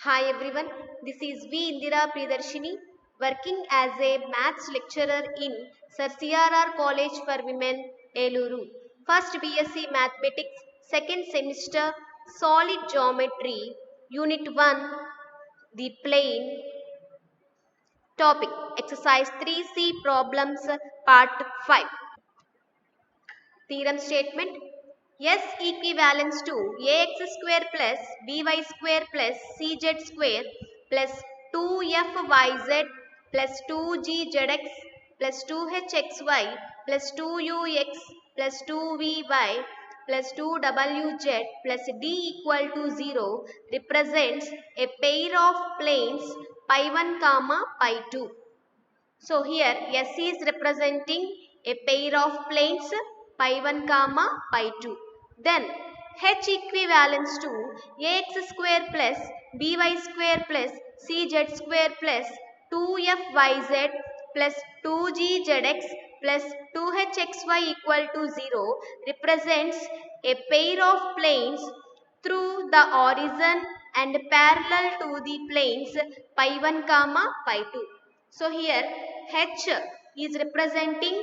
Hi everyone, this is V. Indira Priyadarshini, working as a maths lecturer in Sir CRR College for Women, Eluru. First BSc Mathematics, second semester, Solid Geometry, Unit 1, the plane. Topic, Exercise 3C Problems, Part 5. Theorem statement. S equivalents to ax square plus by square plus cz square plus 2fyz plus 2gzx plus 2hxy plus 2ux plus 2vy plus 2wz plus d equal to 0 represents a pair of planes pi 1 comma pi 2. So here S is representing a pair of planes pi 1 comma pi 2. Then H equivalents to ax square plus by square plus cz square plus 2fyz plus 2gzx plus 2hxy equal to 0 represents a pair of planes through the horizon and parallel to the planes pi 1 comma pi 2. So here H is representing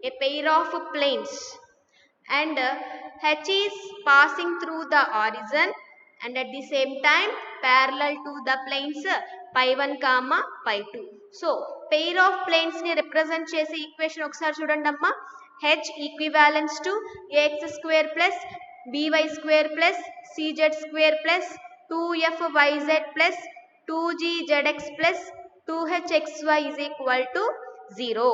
a pair of planes and H is passing through the horizon and at the same time parallel to the planes pi 1 comma pi 2. So pair of planes ni represent చేసే equation ఒకసారి చూడండి అమ్మా. H equivalents to ax square plus by square plus cz square plus 2fyz plus 2gzx plus 2hxy is equal to 0.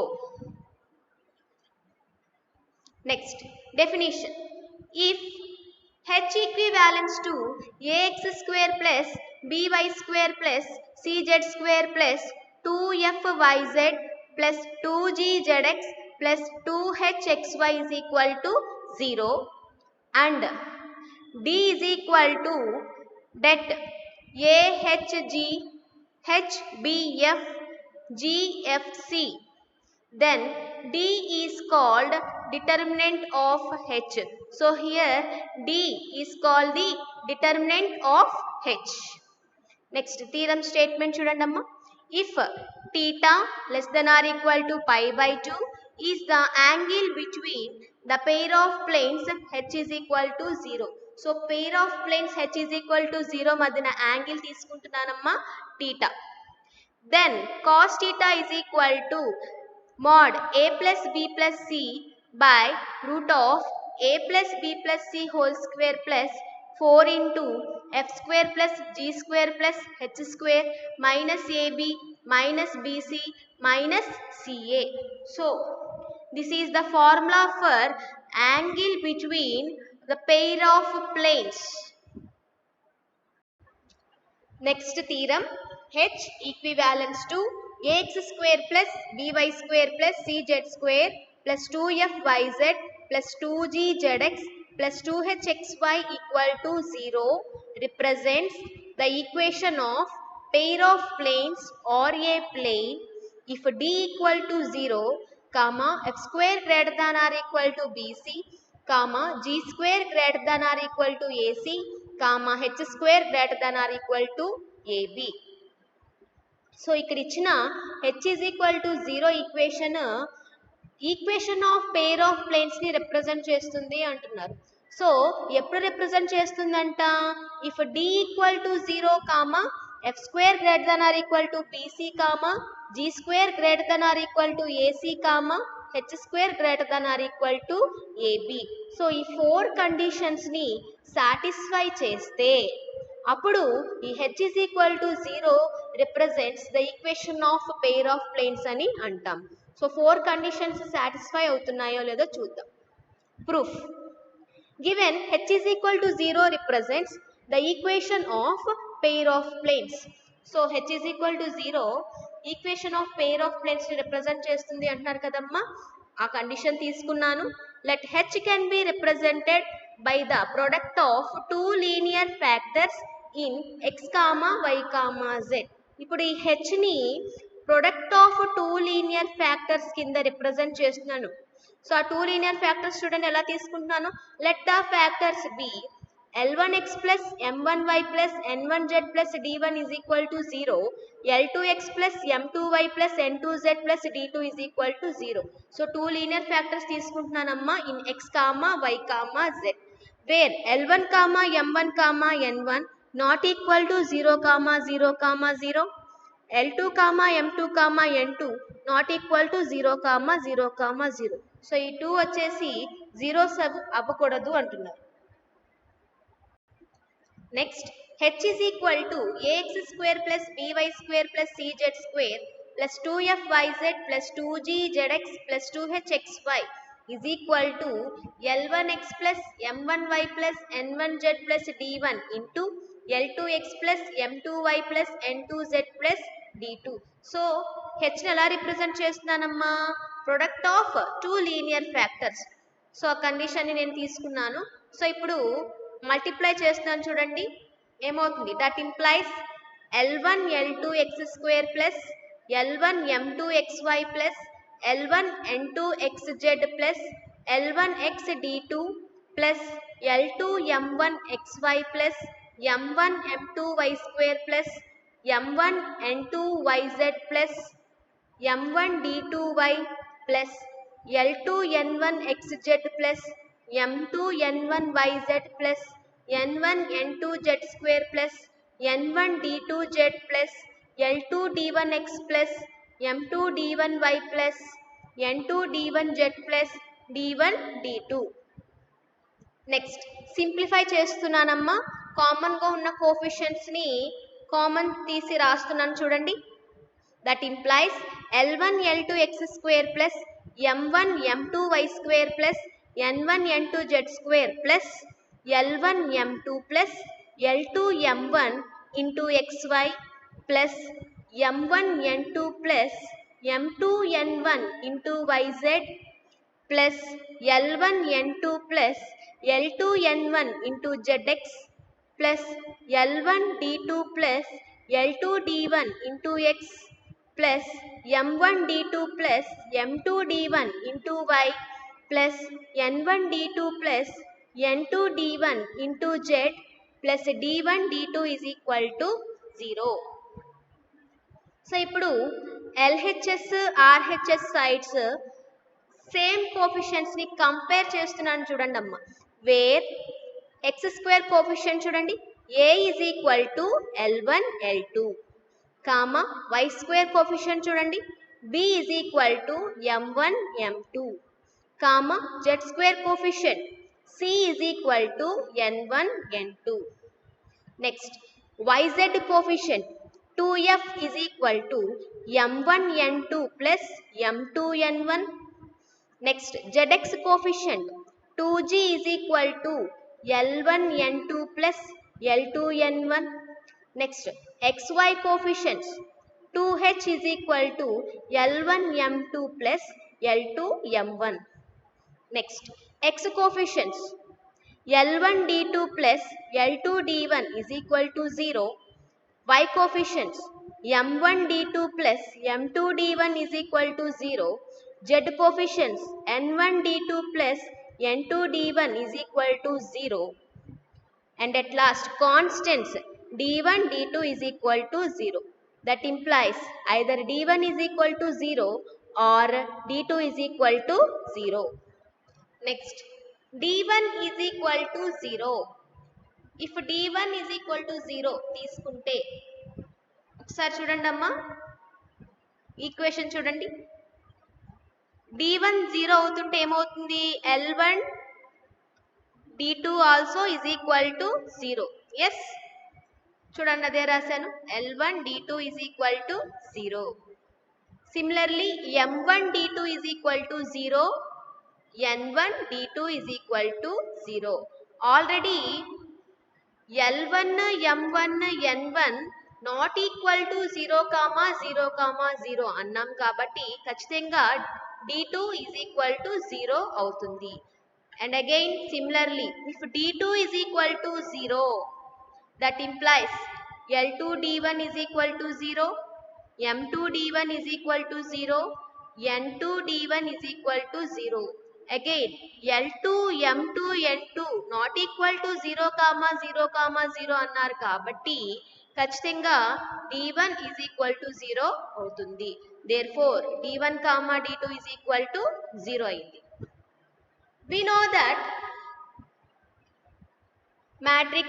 Next, definition. If H equivalents to ax square plus by square plus cz square plus 2fyz plus 2gzx plus 2hxy is equal to 0 and d is equal to det ahg hbf gfc, then d is called determinant of H. So here d is called the determinant of H. Next theorem statement chudandamma. If theta less than or equal to pi by 2 is the angle between the pair of planes H is equal to 0. So pair of planes H is equal to 0 madina angle తీసుకుంటున్నానమ్మా theta. Then cos theta is equal to mod a plus b plus c by root of a plus b plus c whole square plus 4 into f square plus g square plus h square minus ab minus bc minus ca. So this is the formula for angle between the pair of planes. Next theorem, H equivalents to ax square plus by square plus cz square plus 2fyz plus 2gzx plus 2hxy equal to 0 represents the equation of pair of planes or a plane if d equal to 0, comma f square greater than or equal to bc, comma g square greater than or equal to ac, comma h square greater than or equal to ab. So ఇక్కడ ఇచ్చిన h is equal to 0 equation of pair of planes ని represent చేస్తుంది అంటున్నారు. So ఎప్పుడు represent చేస్తుందంట, if d equal to 0 comma f square greater than or equal to bc comma g square greater than or equal to ac comma h square greater than or equal to ab. So ఈ 4 conditions ని satisfy చేస్తే అప్పుడు ఈ h is equal to 0 represents the equation of pair of planes అని అంటాం. So 4 conditions satisfy అవుతున్నాయో లేదో చూద్దాం. Proof. Given h is equal to 0 represents the equation of pair of planes. So h is equal to 0 equation of pair of planes ని represent చేస్తుంది అంటున్నారు కదమ్మా. ఆ కండిషన్ తీసుకున్నాను. Let h can be represented by the product of two linear factors in x comma y comma z. ఇప్పుడు ఈ h ని product of two linear factors కింద రిప్రజెంట్ చేస్తున్నాను. సో ఆ టూ లీనియర్ ఫ్యాక్టర్స్ చూడండి ఎలా తీసుకుంటున్నాను. Let the factors be L1x plus M1y plus N1z plus D1 is equal to 0. L2x plus M2y plus N2z plus D2 is equal to 0. So, two linear factors తీసుకుంటున్నానమ్మా in x, y, z. Where L1, M1, N1 not equal to 0, 0, 0. L2, M2, N2 not equal to 0, 0, 0. So, ఈ 2 వచ్చేసి 0 అవ్వకూడదు అంటున్నారు. Next, h is equal to ax square plus by square plus cz square plus 2fyz plus 2gzx plus 2hxy is equal to L1x plus M1y plus N1z plus D1 into L2x plus M2y plus N2z plus D2. So, h ని ఎలా represent చేస్తున్నానమ్మా? Product of two linear factors. So ఆ కండిషన్ని నేను తీసుకున్నాను. So ఇప్పుడు multiply చేస్తున్నాను చూడండి, ఏమవుతుంది? That implies L1 L2 x square plus L1 M2 xy plus L1 N2 xz plus L1 x D2 plus L2 M1 xy plus M1 M2 y square plus M1 N2 yz plus M1 D2y plus L2 N1 xz plus M2 N1 yz plus N1 N2 z square plus N1 D2z plus L2 D1x plus M2 D1y plus N2 D1z plus D1 D2. Next simplify చేస్తున్నానమ్మా. కామన్గా ఉన్న కోఫిషియెంట్స్ని common తీసి రాస్తున్నాను చూడండి. That implies L1 L2 x square plus M1 M2 y square plus N1 N2 z square plus L1 M2 plus L2 M1 into xy plus M1 N2 plus M2 N1 into yz plus L1 N2 plus L2 N1 into zx plus L1 D2 plus L2 D1 into x plus M1 D2 plus M2 D1 into y plus N1 D2 plus N2 D1 into z plus D1 D2 is equal to 0. So ఇప్పుడు LHS RHS sides same కోఫిషియెంట్స్ని compare చేస్తున్నాను చూడండి అమ్మ. Wear x square coefficient చూడండి, a is equal to L1 L2 comma y square coefficient చూడండి, b is equal to M1 M2 కామా z square coefficient c is equal to N1 N2. Next yz coefficient 2f is equal to M1 N2 plus M2 N1. Next zx coefficient 2g is equal to L1 N2 plus L2 N1. Next, xy coefficients 2h is equal to L1 M2 plus L2 M1. Next, x coefficients L1 D2 plus L2 D1 is equal to 0. Y coefficients M1 D2 plus M2 D1 is equal to 0. Z coefficients N1 D2 plus N2 D1 is equal to 0. And at last, constants D1 D2 is equal to 0. That implies either D1 is equal to 0 or D2 is equal to 0. Next, D1 is equal to 0. If D1 is equal to 0 తీసుకుంటే ఒకసారి చూడండి అమ్మా, equation చూడండి. D1 0 అవుతుంటే ఏమవుతుంది? L1 D2 also is equal to 0. Yes, చూడండి అదే రాశాను, L1 D2 is equal to 0. Similarly, M1 D2 is equal to 0, N1 D2 is equal to 0. Already L1 M1 N1 not equal to 0, 0, 0 అన్నాం కాబట్టి ఖచ్చితంగా D2 is equal to 0 అవుతుంది. And again similarly, if D2 is equal to 0, that implies L2 D1 is equal to 0, M2 D1 is equal to 0, N2 D1 is equal to 0. Again, L2, M2, N2 not equal to 0, 0, 0 అన్నారు కాబట్టి ఖచ్చితంగా D1 is equal to 0 అవుతుంది. Therefore, D1, D2 is equal to 0 అయింది. We know that matrix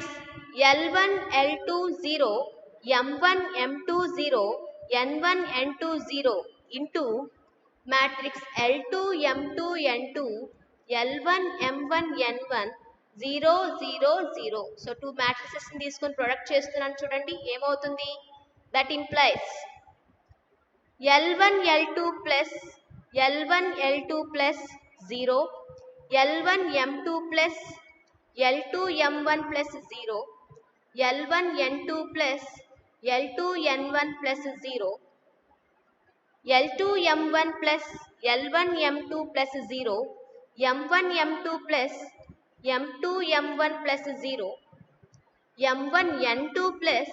L1, L2, 0, M1, M2, 0, N1, N2, 0 into matrix L2, M2, N2, L1, M1, N1, 0, 0, 0. So, two matrices తీసుకొని product చేస్తున్నాను చూడండి ఏమవుతుంది. That implies L1, L2 plus L1, L2 plus 0, L1, M2 plus L2, M1 plus 0, L1, N2 plus L2, N1 plus 0, L2, M1 plus L1, M2 plus 0, M1, M2 plus M2, M1 plus 0, M1, N2 plus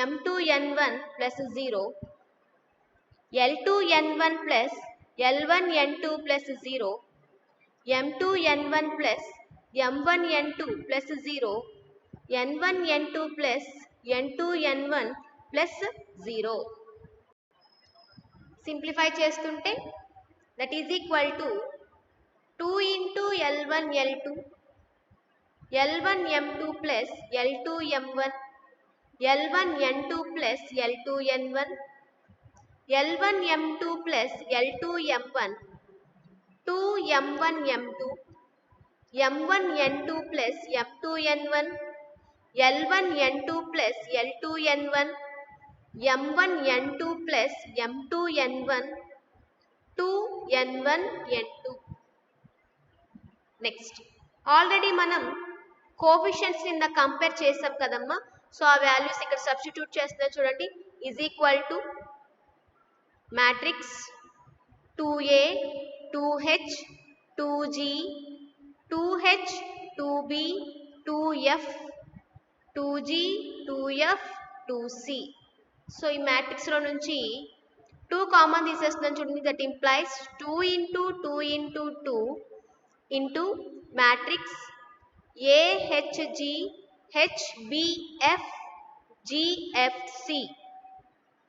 M2, N1 plus 0, L2, N1 plus L1, N2 plus 0, M2, N1 plus M1, N2 plus 0, N1, N2 plus N2, N1 plus 0. Simplify చేస్తుంటే that is equal to 2 into L1, L2, L1, M2 plus L2, M1, L1, N2 plus L2, N1, L1, M2 plus L2, M1, 2 M1, M2, M1, N2 plus M2, N1, L1, N2 plus L2, N1, M1, N2 plus M2, N1, 2 N1, N2. Next already మనం coefficients కింద compare చేసాం కదమ్మా. So ఆ values ఇక్కడ substitute చేస్తున్నా చూడండి. Is equal to matrix 2A, 2H, 2G, 2H, 2B, 2F, 2G, 2F, 2C. So ఈ మ్యాట్రిక్స్లో నుంచి 2 కామన్ తీసేస్తున్నాను చూడండి. That implies 2 into 2 into 2 into matrix AHG, HBF, GFC.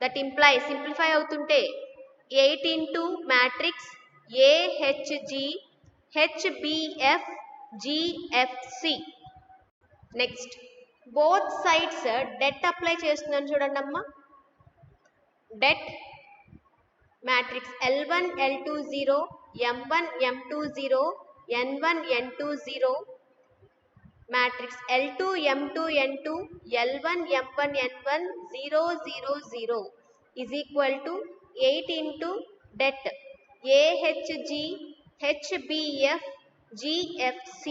That implies simplify అవుతుంటే 8 into matrix AHG, HBF, GFC. Next both sides debt apply చేస్తున్నాను చూడండి అమ్మా. Debt matrix L1, L2, 0, M1, M2, 0, N1, N2, 0, matrix L2, M2, N2, L1, M1, N1, 0, 0, 0 is equal to 8 into det AHG, HBF, GFC.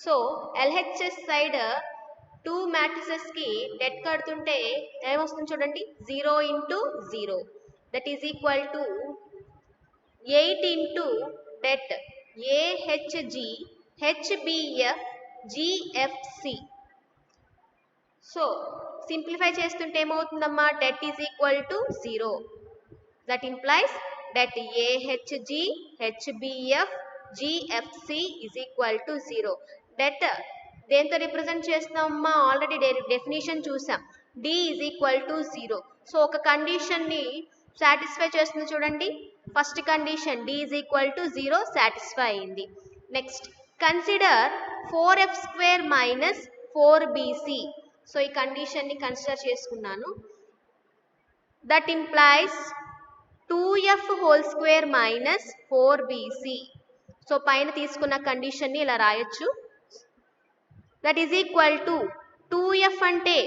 So LHS side 2 matrices ki det కడుతుంటే ఏమొస్తుంది చూడండి 0 into 0. That is equal to 8 into det AHG, HBF, GFC. So simplify చేస్తుంటే ఏమవుతుందమ్మా det is equal to 0. That implies that AHG, HBF, GFC is equal to 0. Det దేంతో రిప్రజెంట్ చేస్తున్నామమ్మా already definition చూసాం. D is equal to 0. So ఒక కండిషన్ని satisfy చేస్తుంది చూడండి. First condition D is equal to 0 satisfy అయింది. Next consider 4f square minus 4bc. So ఈ కండిషన్ని కన్సిడర్ చేసుకున్నాను. That implies 2f whole square minus 4bc. So పైన తీసుకున్న కండిషన్ని ఇలా రాయొచ్చు. That is equal to 2f అంటే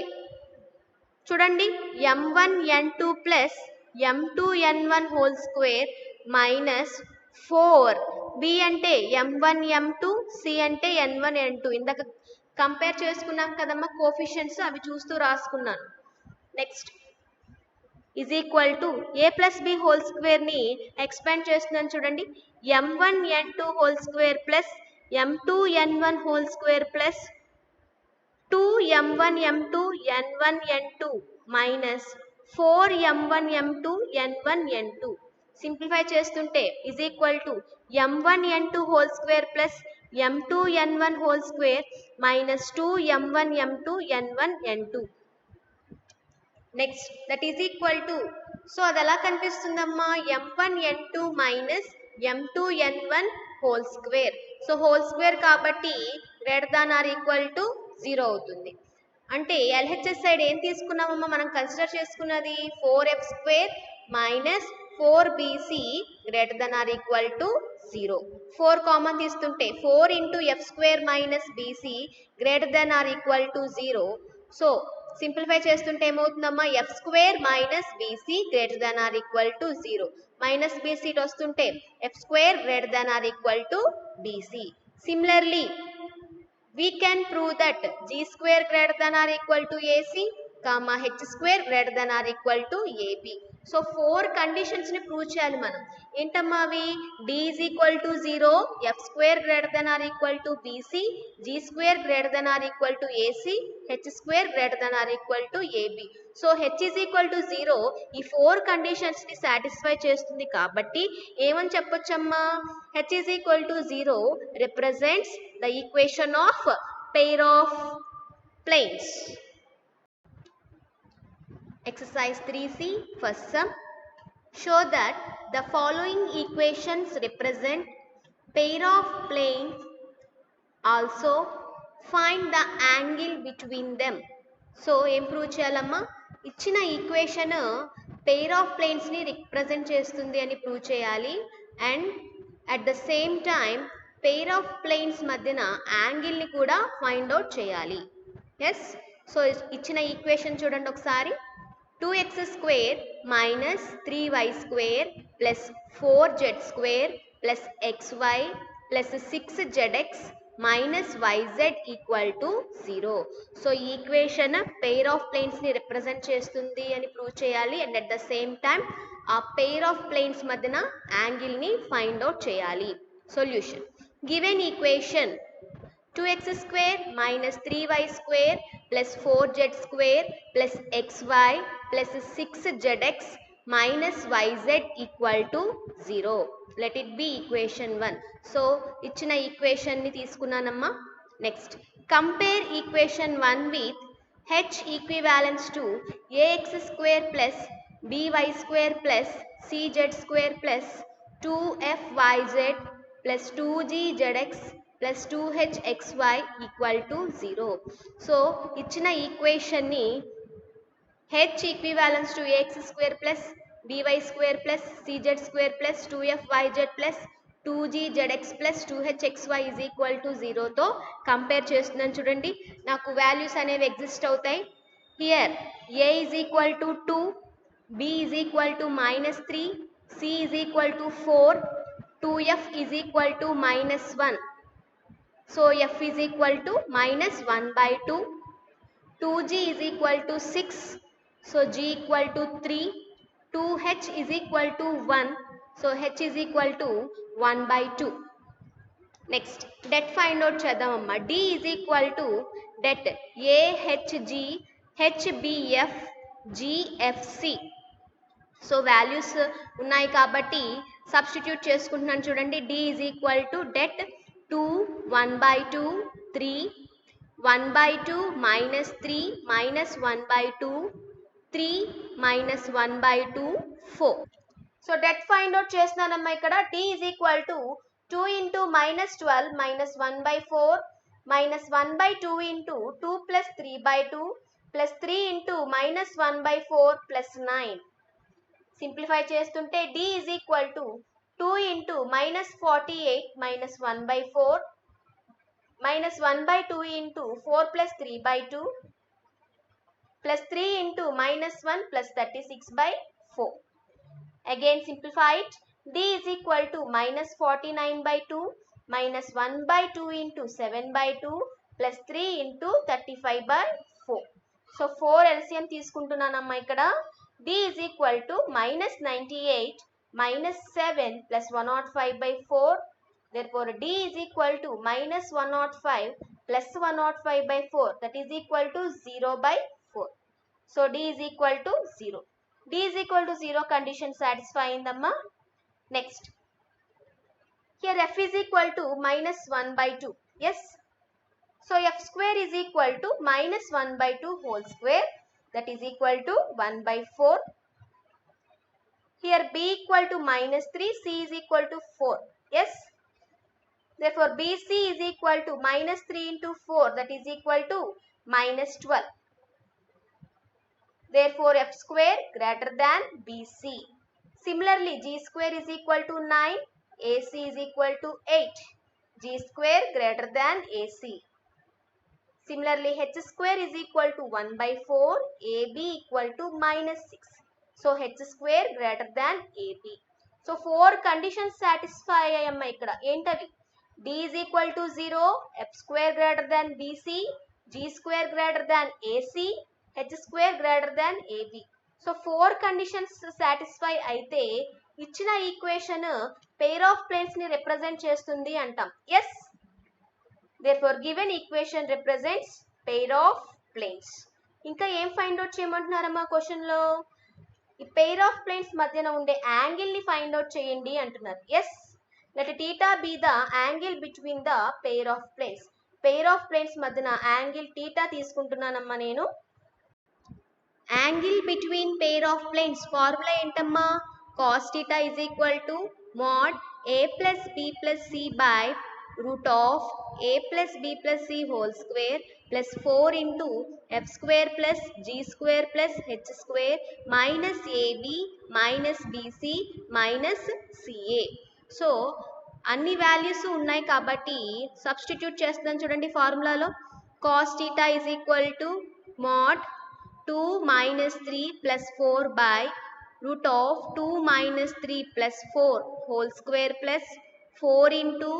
చూడండి m1 n2 plus m2 n1 whole square minus 4b అంటే m1 m2 c అంటే n1 n2. ఇందాక కంపేర్ చేసుకున్నాం కదమ్మా కోఎఫిషియెంట్స్, అవి చూస్తూ రాసుకున్నాను. Next is equal to a plus b whole స్క్వేర్ని ఎక్స్పాండ్ చేస్తున్నాను చూడండి. m1 n2 whole square plus m2 n1 whole square plus 2m1 m2 n1 n2 minus 4m1 m2 n1 n2. Simplify చేస్తుంటే is equal to m1n2 whole square plus m2n1 whole square minus 2m1m2 n1n2. Next that is equal to, so అది ఎలా కనిపిస్తుందమ్మా, m1n2 minus m2n1 whole square. So whole square కాబట్టి greater than or equal to 0 అవుతుంది. అంటే LHS side ఏం తీసుకున్నామమ్మా మనం consider చేసుకున్నది 4f square minus 4bc greater than or equal to 0. 4 common తీసుకుంటే 4 into f square minus BC greater than or equal to 0. So simplify చేస్తుంటే ఏమవుతుందమ్మా, f square minus BC greater than or equal to 0. Minus BC వస్తుంటే f square greater than or equal to BC. Similarly we can prove that g square greater than or equal to ac, comma h square greater than or equal to ab. So 4 conditions ని prove చేయాలి మనం. ఏంటమ్మా అవి, d is equal to 0, f square greater than or equal to bc, g square greater than or equal to ac, h square greater than or equal to ab. So h is equal to 0 ఈ 4 conditions ని satisfy చేస్తుంది కాబట్టి ఏమని చెప్పొచ్చమ్మా, h is equal to 0 represents the equation of pair of planes. Exercise 3C, first sum. Show that the following equations represent pair of planes. Also find the angle between them. So ఏం prove చేయాలమ్మా, ఇచ్చిన equation pair of planes ని represent చేస్తుంది అని prove చేయాలి. And at the same time pair of planes మధ్యన angle ని కూడా ఫైండ్ అవుట్ చేయాలి. ఎస్, సో ఇచ్చిన ఈక్వేషన్ చూడండి ఒకసారి. 2x square minus 3y square plus 4z square plus xy plus 6zx minus yz equal to 0. So ఈ equation pair of planes ని represent చేస్తుంది అని ప్రూవ్ చేయాలి. And at the same time ఆ pair of planes మధ్యన angle ని find out చేయాలి. Solution, given equation 2x square minus 3y square plus 4z square plus xy plus 6zx minus yz equal to 0. Let it be equation 1. So, ఇచ్చిన equation ని తీసుకున్నానమ్మా. Next, compare equation 1 with h equivalents to ax square plus by square plus cz square plus 2fyz plus 2gzx plus 2hxy equal to 0. So ఇచ్చిన equation ని h equivalence to ax square plus by square plus cz square plus 2fyz plus 2gzx plus 2hxy is equal to 0 తో compare చేస్తున్నాను చూడండి. నాకు values అనేవి exist అవుతాయి. Here a is equal to 2, b is equal to minus 3, c is equal to 4, 2f is equal to minus 1. So f is equal to minus 1 by 2. 2g is equal to 6. So g equal to 3. 2h is equal to 1. So h is equal to 1 by 2. Next, det find out చేద్దామమ్మా. d is equal to det ahg hbf gfc. So values ఉన్నాయి కాబట్టి substitute చేసుకుంటున్నాను చూడండి. d is equal to det 2 1 by 2 3 1 by 2 minus 3 minus 1 by 2 3 minus 1 by 2 4. So det find out చేస్తున్నానమ్మా. ఇక్కడ d is equal to 2 into minus 12 minus 1 by 4 minus 1 by 2 into 2 plus 3 by 2 plus 3 into minus 1 by 4 plus 9. Simplify చేస్తుంటే d is equal to 2 into minus 48 minus 1 by 4 minus 1 by 2 into 4 plus 3 by 2 plus 3 into minus 1 plus 36 by 4. Again simplify it. d is equal to minus 49 by 2 minus 1 by 2 into 7 by 2 plus 3 into 35 by 4. So 4 LCM తీసుకుంటున్నానమ్మా ఇక్కడ. d is equal to minus 98 minus 7 plus 105 by 4. Therefore d is equal to minus 105 plus 105 by 4, that is equal to 0 by 4. So d is equal to 0. d is equal to 0 condition satisfying the Next, here f is equal to minus 1 by 2. Yes. So f square is equal to minus 1 by 2 whole square, that is equal to 1 by 4. Here b equal to minus 3, c is equal to 4. Yes. Therefore bc is equal to minus 3 into 4, that is equal to minus 12. Therefore f square greater than bc. Similarly, g square is equal to 9, ac is equal to 8. G square greater than ac. Similarly, h square is equal to 1 by 4, ab equal to minus 6. So h square greater than ab. So 4 conditions satisfy అయ్యమ్మ ఇక్కడ. ఏంటవి? d is equal to 0, f square greater than bc, g square greater than ac, h square greater than ab. So 4 conditions satisfy అయితే ఇచ్చిన equation pair of planes ని represent చేస్తుంది అంటాం. Yes. Therefore given equation represents pair of planes. ఇంకా ఏం find out చేయమంటున్నారమ్మా question లో? ఈ pair of planes మధ్యన ఉండే యాంగిల్ ని ఫైండ్ అవుట్ చేయండి అంటున్నారు. Yes, let theta be the angle between the pair of planes. pair of planes మధ్యన యాంగిల్ theta తీసుకుంటున్నానమ్మా నేను. Angle between pair of planes formula ఏంటమ్మా? cos theta is equal to mod a plus b plus c by root of a plus b plus c whole square plus 4 into f square plus g square plus h square minus ab minus bc minus ca. So అన్ని values ఉన్నాయి కాబట్టి substitute చేస్తున్నాను చూడండి ఫార్ములాలో. cos theta is equal to mod 2 minus 3 plus 4 by root of 2 minus 3 plus 4 whole square plus 4 into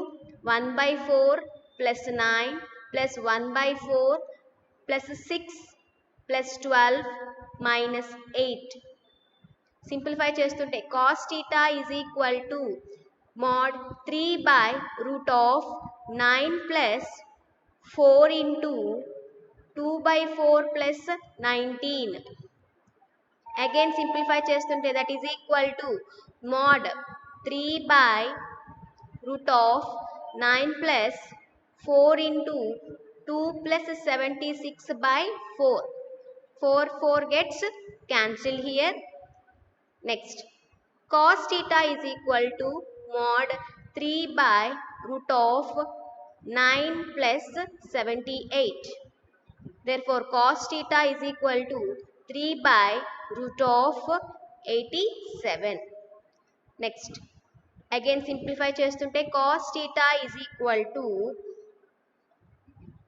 1 by 4 plus 9 plus 1 by 4 plus 6 plus 12 minus 8. Simplify చేస్తుంటే cos theta is equal to mod 3 by root of 9 plus 4 into 2 by 4 plus 19. Again simplify చేస్తుంటే that is equal to mod 3 by root of 9 plus 4 into 2 plus 76 by 4. 4 gets cancelled here. Next, cos theta is equal to mod 3 by root of 9 plus 78. Therefore cos theta is equal to 3 by root of 87. Next, again simplify చేస్తుంటే cos theta is equal to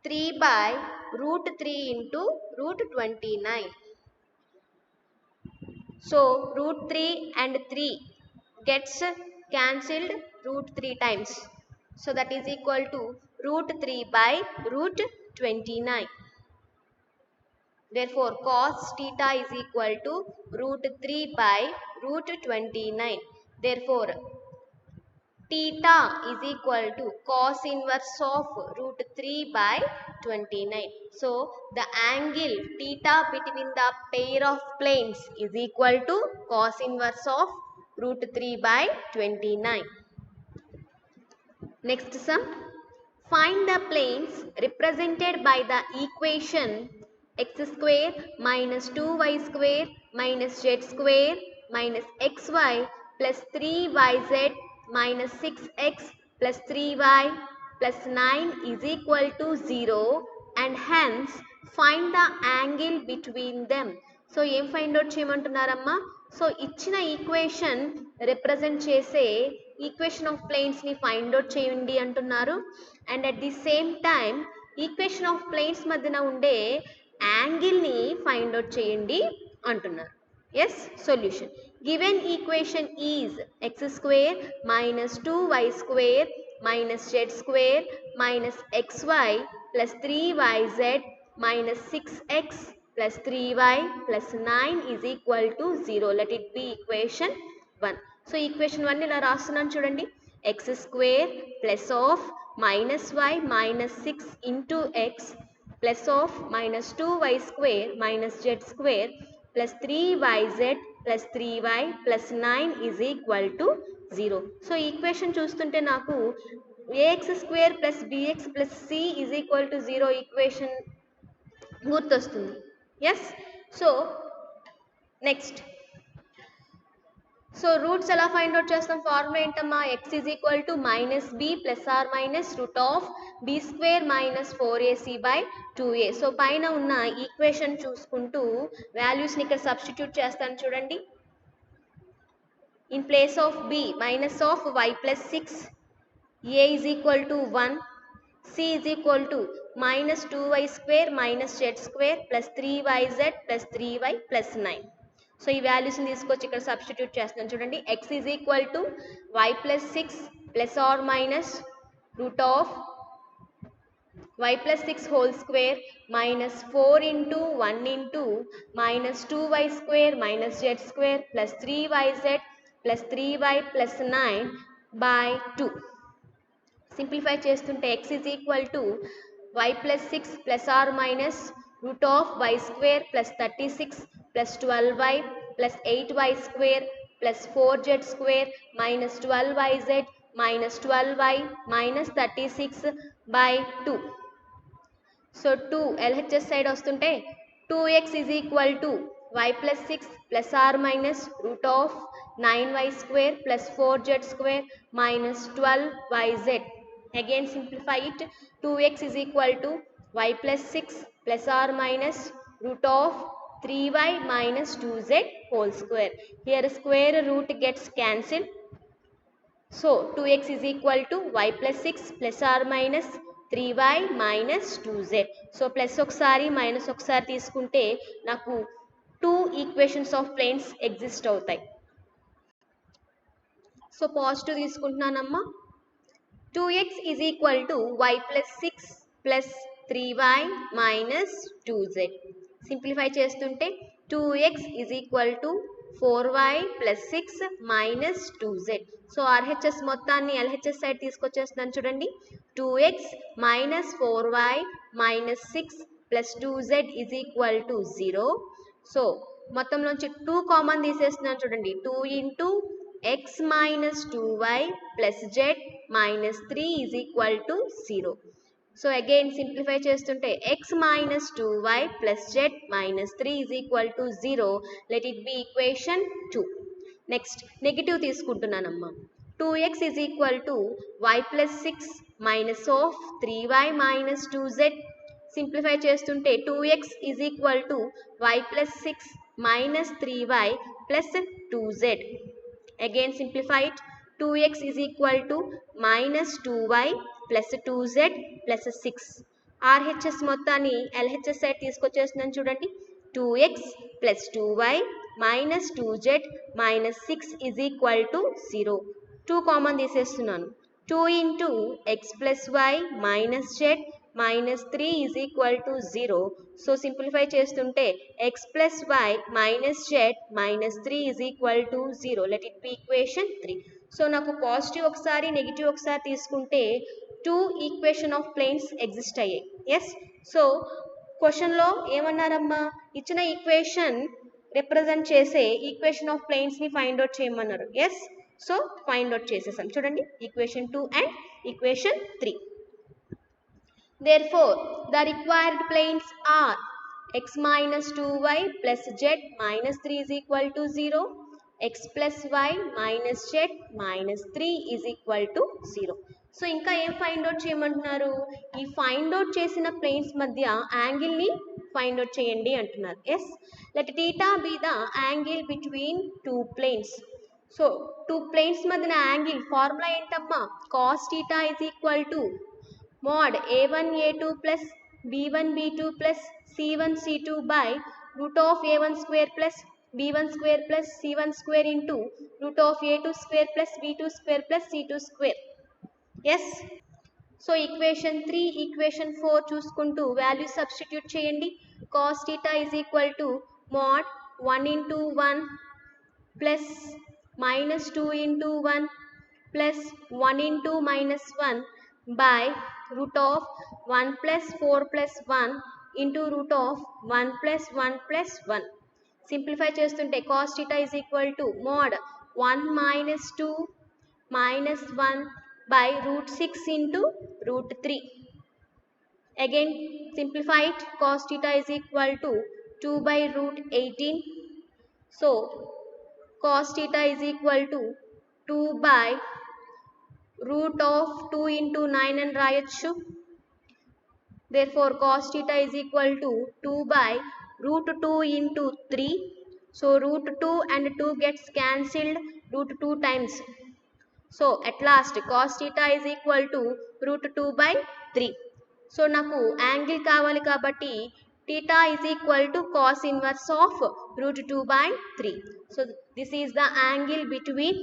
3 by root 3 into root 29. So root 3 and 3 gets cancelled root 3 times. So that is equal to root 3 by root 29. Therefore cos theta is equal to root 3 by root 29. Therefore theta is equal to cos inverse of root 3 by 29. So the angle theta between the pair of planes is equal to cos inverse of root 3 by 29. Next sum. Find the planes represented by the equation x square minus 2y square minus z square minus xy plus 3yz minus 6x plus 3y plus 9 is equal to 0 and hence find the angle between them. So ఏం find out చేయమంటున్నారమ్మా? So ఇచ్చిన equation represent చేసే equation of planes ని find out చేయండి అంటున్నారు. And at the same time equation of planes మధ్యన ఉండే angle ని ఫైండ్ అవుట్ చేయండి అంటున్నారు. Yes, solution. Given equation is x square minus 2y square minus z square minus xy plus 3yz minus 6x plus 3y plus 9 is equal to 0. Let it be equation 1. So equation 1 ఇలా రాస్తున్నాను చూడండి. x square plus of minus y minus 6 into x plus of minus 2y square minus z square plus 3yz plus 3y plus 9 is equal to 0. So equation చూస్తుంటే నాకు ax square plus bx plus c is equal to 0 equation గుర్తొస్తుంది. Yes. So next, so roots ఎలా find out చేస్తాం? Formula ఏంటమ్మా? x is equal to minus b plus or minus root of b square minus 4ac by 2a. So పైన ఉన్న equation చూసుకుంటూ వాల్యూస్ని ఇక్కడ substitute చేస్తాను చూడండి. In place of b minus of y plus 6, a is equal to 1, c is equal to minus 2y square minus z square plus 3yz plus 3y plus 9. So ఈ వాల్యూస్ని తీసుకొచ్చి ఇక్కడ సబ్స్టిట్యూట్ చేస్తున్నాను చూడండి. x is equal to y plus 6 plus or minus root of y plus 6 whole square minus 4 into 1 into minus 2y square minus z square plus 3yz plus 3y plus 9 by 2. Simplify చేస్తుంటే x is equal to y plus 6 plus or minus root of y square plus 36 plus 12y plus 8y square plus 4z square minus 12yz minus 12y minus 36 by 2. So 2 LHS side వస్తుంటే 2x is equal to y plus 6 plus r minus root of 9y square plus 4z square minus 12yz. Again simplify it. 2x is equal to y plus 6 plus r minus root of 3y minus 2z whole square. Here square root gets cancelled. So 2x is equal to y plus 6 plus r minus 3y minus 2z. So plus ఒకసారి minus ఒకసారి తీసుకుంటే నాకు 2 equations of planes exist అవుతాయి. So positive తీసుకుంటున్నానమ్మా. 2x is equal to y plus 6 plus 3y minus 2z. Simplify చేస్తుంటే 2x is equal to 4y plus 6 minus 2z. So RHS మొత్తాన్ని LHS side తీసుకొచ్చేస్తున్నాను చూడండి. 2x minus 4y minus 6 plus 2z is equal to 0. So మొత్తంలోంచి 2 common తీసేస్తున్నాను చూడండి. 2 into x minus 2y plus z minus 3 is equal to 0. So again simplify చేస్తుంటే x minus 2y plus z minus 3 is equal to 0. Let it be equation 2. Next negative తీసుకుంటున్నానమ్మా. 2x is equal to y plus 6 minus of 3y minus 2z. Simplify చేస్తుంటే 2x is equal to y plus 6 minus 3y plus 2z. Again simplify it. 2x is equal to minus 2y plus 2z plus 6. RHS మొత్తాన్ని LHS side తీసుకొచ్చేస్తున్నాను చూడండి. 2x plus 2y minus 2z minus 6 is equal to 0. 2 common తీసేస్తున్నాను. 2 into x plus y minus z minus 3 is equal to 0. So simplify చేస్తుంటే x plus y minus z minus 3 is equal to 0. Let it be equation 3. So నాకు positive ఒకసారి negative ఒకసారి తీసుకుంటే 2 equation of planes exist అయ్యాయి. Yes. So క్వశ్చన్లో ఏమన్నారమ్మా? ఇచ్చిన equation represent చేసే equation of ప్లేన్స్ని find out చేయమన్నారు. ఎస్. సో ఫైండ్ అవుట్ చేసేసాం చూడండి. Equation 2 and equation 3. Therefore, the required planes are x minus 2y plus z minus 3 is equal to 0, x plus y minus z minus 3 is equal to 0. So ఇంకా ఏం find out చేయమంటున్నారు? ఈ find out చేసిన planes మధ్య యాంగిల్ని find out చేయండి అంటున్నారు. Yes. Let theta be the angle between two planes. So 2 planes మధ్యన angle formula ఏంటమ్మా? cos theta is equal to mod a1 a2 plus b1 b2 plus c1 c2 by root of a1 square plus b1 square plus c1 square into root of a2 square plus b2 square plus c2 square. Yes. So equation 3 equation 4 చూసుకుంటూ value substitute చేయండి. cos theta is equal to mod 1 into 1 plus minus 2 into 1 plus 1 into minus 1 by root of 1 plus 4 plus 1 into root of 1 plus 1 plus 1. Simplify చేస్తుంటే cos theta is equal to mod 1 minus 2 minus 1 by root 6 into root 3. Again simplify it, cos theta is equal to 2 by root 18. So cos theta is equal to 2 by root of 2 into 9 and రాయొచ్చు. Therefore cos theta is equal to 2 by root 2 into 3. So root 2 and 2 gets cancelled root 2 times. So at last cos theta is equal to root 2 by 3. So నాకు angle కావాలి కాబట్టి theta is equal to cos inverse of root 2 by 3. So this is the angle between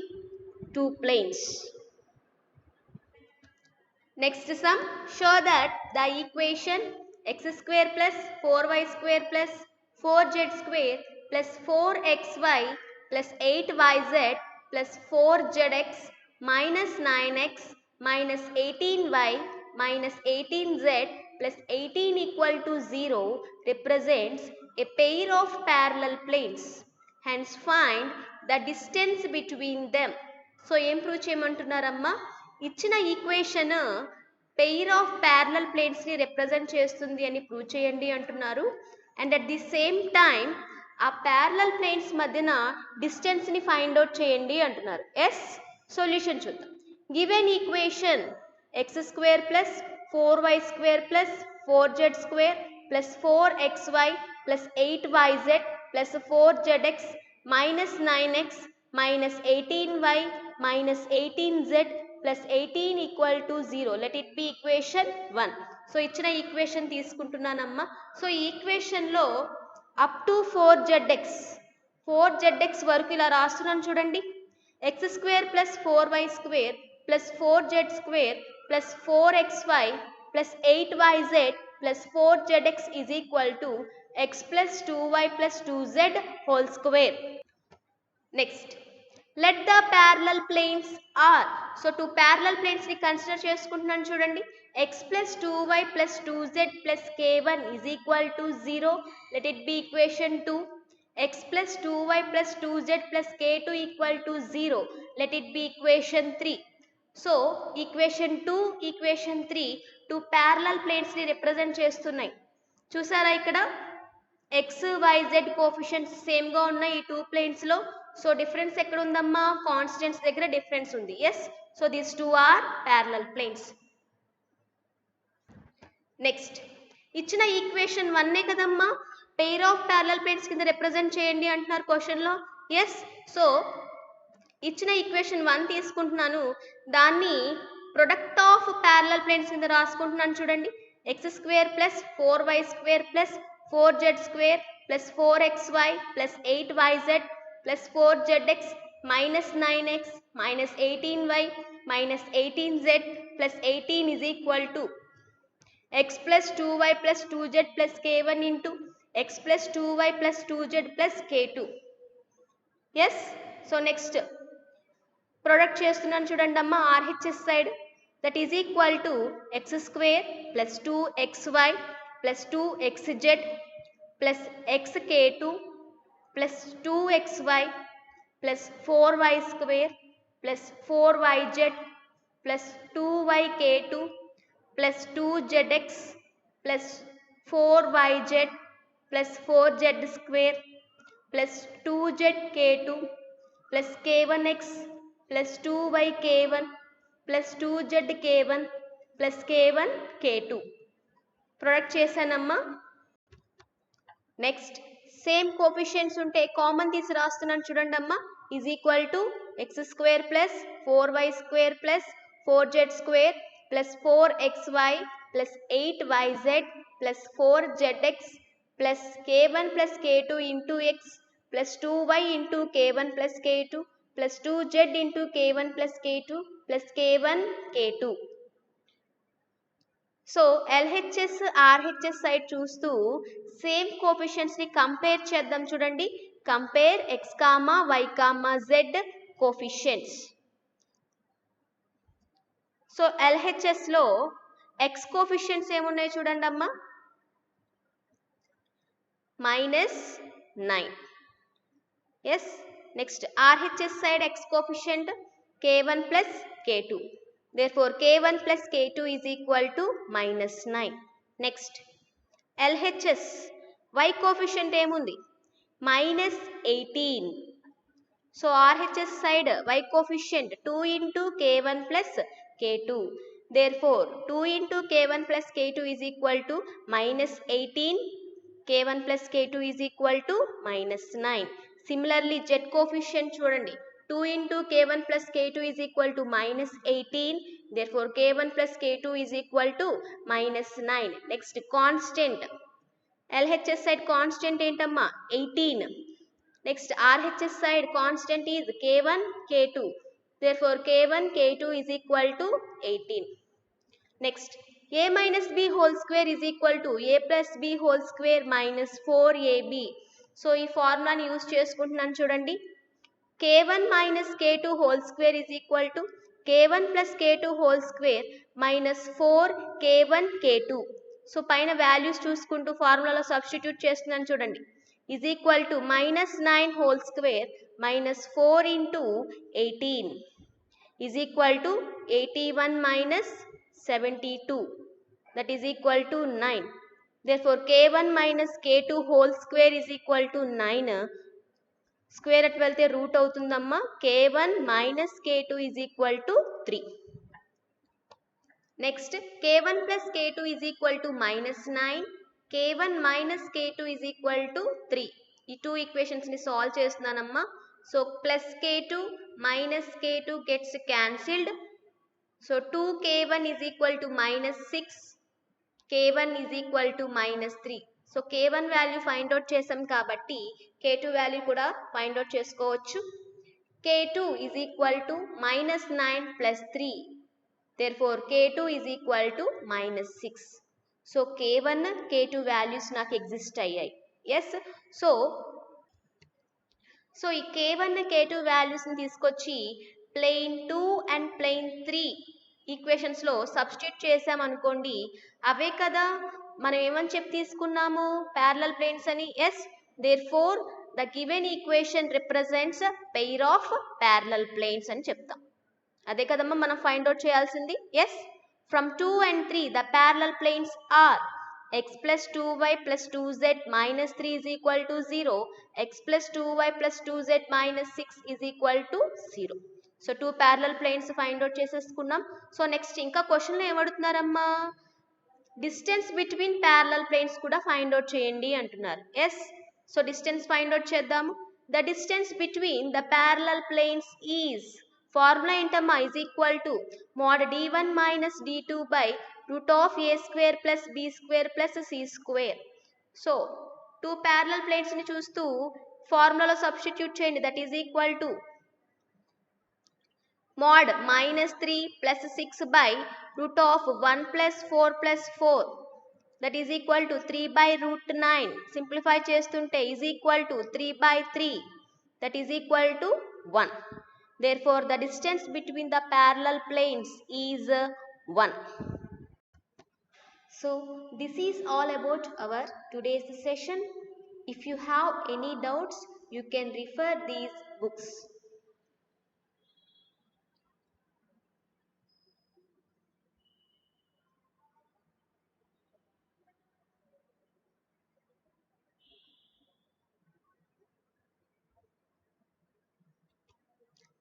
two planes. Next sum, show that the equation x square plus 4y square plus 4z square plus 4xy plus 8yz plus 4zx minus 9x minus 18y minus 18z plus 18 equal to 0 represents a pair of parallel planes. Hence find the distance between them. So ఏం prove చేయమంటున్నారమ్మా, ఇచ్చిన equation pair of parallel ప్లేన్స్ని represent చేస్తుంది అని prove చేయండి అంటున్నారు. And at the same time ఆ parallel planes మధ్యన డిస్టెన్స్ని ఫైండ్ అవుట్ చేయండి అంటున్నారు. ఎస్, సొల్యూషన్ చూద్దాం. Given equation x square plus 4y square plus 4z square plus 4xy plus 8yz plus 4zx minus 9x minus 18y minus 18z plus 18 equal to 0. Let it be equation 1. So ఇచ్చిన equation తీసుకుంటున్నానమ్మా. So ఈ ఈక్వేషన్లో up to 4zx వరకు ఇలా రాస్తున్నాను చూడండి. X square plus 4y square plus 4z square plus 4xy plus 8yz plus 4zx is equal to x plus 2y plus 2z whole square. Next, let the parallel planes are. So two parallel planes ni consider చేసుకుంటున్నాను చూడండి. x plus 2y plus 2z plus k1 is equal to 0. Let it be equation 2. x plus 2y plus 2z plus k2 equal to 0. Let it be equation 3. So equation 2, equation 3 two parallel planes ni represent చేస్తున్నాయి. చూసారా ఇక్కడ X YZ కోఫిషియెంట్స్ సేమ్గా ఉన్నాయి ఈ two ప్లేన్స్లో. So difference ఎక్కడ ఉందమ్మా, constants దగ్గర difference ఉంది. Yes, so these two are parallel planes. Next, ఇచ్చిన ఈక్వేషన్ 1 కదమ్మా, పెయిర్ ఆఫ్ ప్యారలల్ ప్లేన్స్ కింద రిప్రజెంట్ చేయండి అంటున్నారు క్వశ్చన్లో. ఎస్, సో ఇచ్చిన ఈక్వేషన్ 1 తీసుకుంటున్నాను, దాన్ని ప్రొడక్ట్ ఆఫ్ ప్యారలల్ ప్లేన్స్ కింద రాసుకుంటున్నాను చూడండి. X square plus 4y square plus 4z square plus 4xy plus 8yz plus 4zx minus 9x minus 18y minus 18z plus 18 is equal to x plus 2y plus 2z plus k1 into x plus 2y plus 2z plus k2. Yes, so next product చేస్తున్నాను చూడండి అమ్మా, RHS side. That is equal to x square plus 2xy plus 2xz plus xk2 plus 2xy plus 4y square plus 4yz plus 2yk2 plus 2zx plus 4yz plus 4z square plus 2zk2 plus k1x plus 2yk1 plus 2zk1 plus k1k2 product చేశానమ్మా. Next, same coefficients ఉంటే common తీసి రాస్తున్నాను చూడండి అమ్మా. Is equal to x square plus 4y square plus 4z square plus 4xy plus 8yz plus 4zx plus k1 plus k2 into x plus 2y into k1 plus k2 plus 2z into k1 plus k2 plus k1 k2. So LHS RHS side చూస్తూ same కోఫిషియెంట్స్ని compare చేద్దాం చూడండి. Compare x comma y comma z coefficients. So ఎల్హెచ్ఎస్లో x coefficients ఏమున్నాయి చూడండి అమ్మా, -9 Yes. Next, RHS side x coefficient k1 plus k2. Therefore, k1 plus k2 is equal to minus 9. Next, LHS y coefficient ఏముంది? Minus 18. So, RHS side y coefficient 2 into k1 plus k2. Therefore, 2 into k1 plus k2 is equal to minus 18. k1 plus k2 is equal to minus 9. Similarly, z coefficient చూడండి 2 into k1 plus k2 is equal to minus 18. Therefore, k1 plus k2 is equal to minus 9. Next, constant. LHS side constant ఏంటమ్మా 18. Next, RHS side constant is K1, K2. Therefore, K1, K2 is equal to 18. Next, A minus B whole square is equal to A plus B whole square minus 4AB. So, ఈ ఫార్ములాని use చేసుకుంటున్నాను చూడండి. K1 minus K2 whole square is equal to K1 plus K2 whole square minus 4 K1 K2. So పైన values చూసుకుంటూ ఫార్ములాలో substitute చేస్తున్నాను చూడండి. is equal to minus 9 whole square minus 4 into 18 is equal to 81 minus 72. That is equal to 9. Therefore, K1 minus K2 whole square is equal to 9. Square at వెళ్తే route అవుతుందమ్మా. K1 minus K2 is equal to 3. Next, K1 plus K2 is equal to minus 9. K1 minus K2 is equal to 3. ఈ two equations ని solve చేస్తున్నానమ్మా. So plus K2 minus K2 gets cancelled. So 2K1 is equal to minus 6. K1 is equal to minus 3. So K1 value find out చేసాం కాబట్టి K2 value కూడా find out చేసుకోవచ్చు. K2 is equal to minus 9 plus 3. Therefore, K2 is equal to minus 6. So, K1, K2 values నాకు exist అయ్యాయి. Yes. So ఈ K1, K2 values ని తీసుకొచ్చి plane 2 and plane 3 equations లో సబ్స్టిట్యూట్ చేసామనుకోండి, అవే కదా మనం ఏమని చెప్పి తీసుకున్నాము parallel planes అని. Yes. Therefore, the given equation represents a pair of parallel planes అని చెప్తాం. అదే కదమ్మా మనం ఫైండ్ అవుట్ చేయాల్సింది. Yes, from 2 and 3 the parallel planes are x plus 2y plus 2z minus 3 is equal to 0, x plus 2y plus 2z minus 6 is equal to 0. So 2 parallel planes find out చేసేసుకున్నాం. So next ఇంకా క్వశ్చన్లో ఏమడుగుతున్నారమ్మా, distance between parallel planes కూడా find out చేయండి అంటున్నారు. Yes, so distance find out చేద్దాము. The distance between the parallel planes is formula ఏంటమ్మా, is equal to mod d1 minus d2 by root of a square plus b square plus c square. So 2 parallel planes ని చూస్తూ ఫార్ములాలో substitute చేయండి. That is equal to mod minus 3 plus 6 by root of 1 plus 4 plus 4. That is equal to 3 by root 9. Simplify చేస్తుంటే is equal to 3 by 3. That is equal to 1. Therefore, the distance between the parallel planes is 1. So, this is all about our today's session. If you have any doubts, you can refer these books.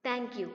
Thank you.